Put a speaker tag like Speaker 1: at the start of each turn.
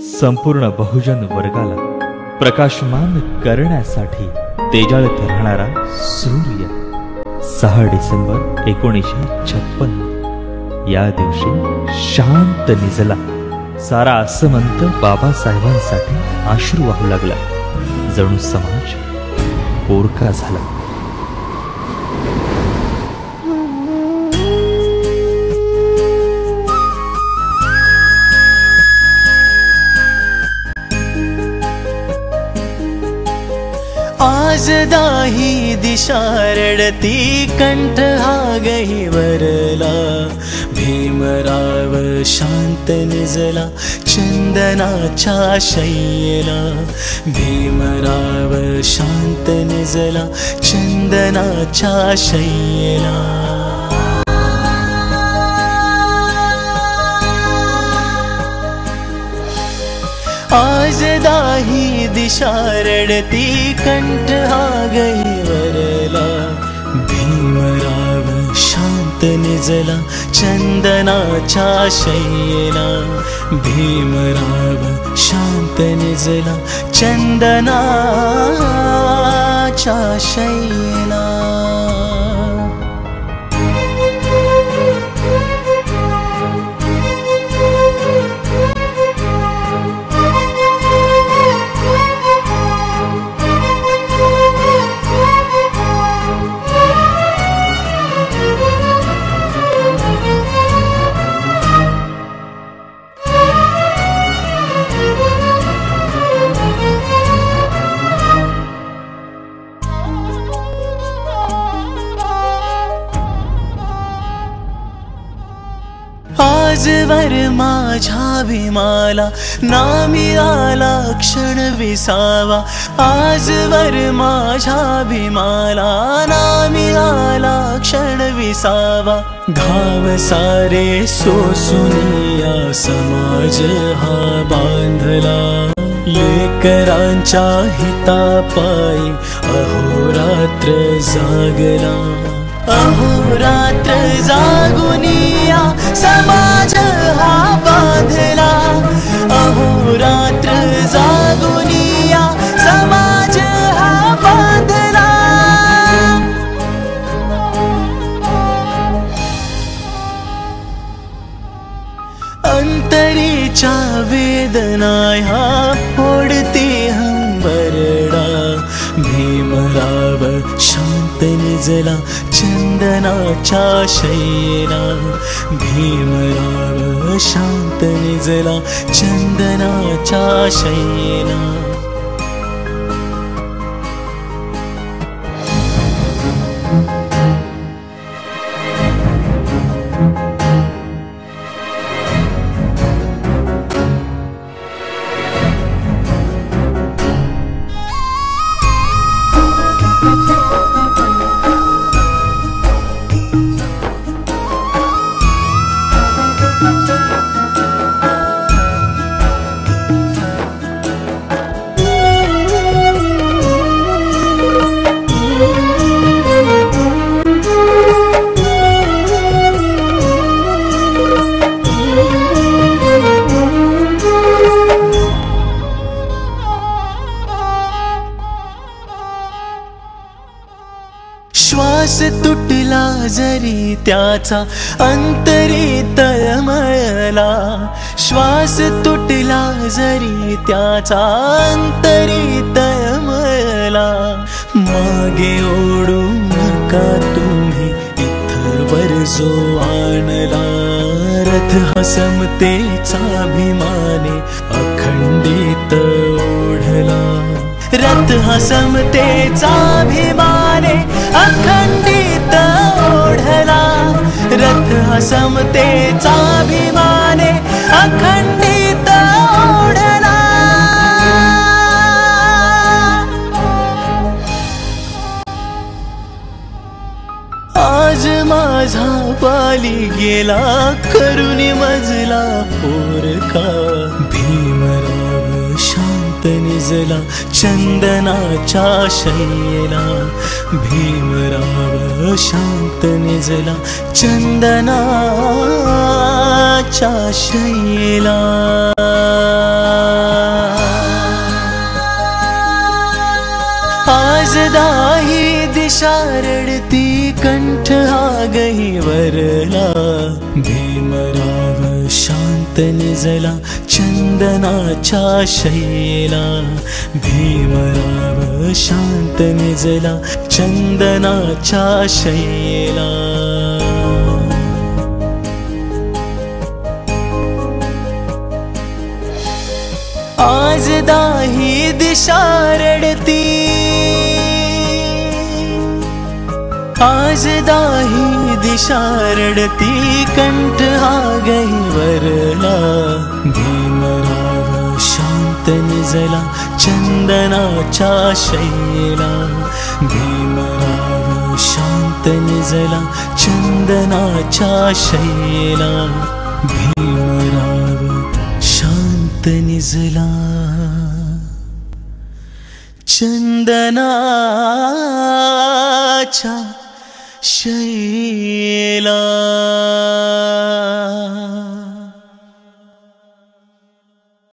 Speaker 1: संपूर्ण बहुजन वर्गाला प्रकाशमान करण्यासाठी तेजाळत राहणारा सूर्य 6 डिसेंबर 1956 या दिवशी शांत निजला. सारा आसमंत बाबासाहेबांसाठी अश्रू वाहू लागला. जणू समाज पोरका झाला.
Speaker 2: आज दाही दिशा रडती कंठ हा गहिवरला. भीमराव शांत निजला चंदनाच्या शय्येला. भीमराव शांत निजला चंदनाच्या शय्येला. आज दाही दिशा रडती कंठ हा गहिवरला. भीमराव शांत निजला चंदनाच्या शय्येला. भीमराव शांत निजला चंदनाच्या शय्येला. आजवर माझ्या भीमाला नामी आला क्षण विसावा. आजवर माझ्या भीमाला नामी आला क्षण विसावा. घाव सारे सोसुनिया समाज हा बांधला. लेकरांच्या हितापायी अहोरात्र जागला. अहोरात्र जागुनिया समाज हा बांधला. अहोरात्र जागुनिया समाज हा बांधला. अंतरीच्या वेदना ह्या ओढते हंबरडा. भीमराव शांत निजला चंदनाच्या शय्येला. भीमराव शांत निजला चंदनाच्या शय्येला. श्वास तुटला जरी त्याचा अंतरी तळमळला. श्वास तुटला जरी त्याचा अंतरी तळमळला. मागे ओढू नका तुम्ही इथवर जो आणला. रथ हा समतेचा अभिमाने अखंडित ओढला. रथ हा समतेचा अभिमाने अखंडित ओढला. रथ हा समतेचा अभिमाने अखंडित ओढला. आज माझा वाली गेला करून मजला पोरका. भीमराव शांत निजला चंदनाच्या शय्येला. भीमराव शांत निजला चंदनाच्या शय्येला. दिशा रडती कंठ हा गहिवरला भीमराव शांत निजला चंदनाच्या शय्येला भीमराव शांत निजला चंदनाच्या शय्येला आज दाही दिशा रडती आज दाही दिशा रडती कंठ हा गहिवरला भीमराव शांत निजला चंदनाच्या शय्येला भीमराव शांत निजला चंदनाच्या शय्येला भीमराव शांत निजला चंदनाच्या शय्येला।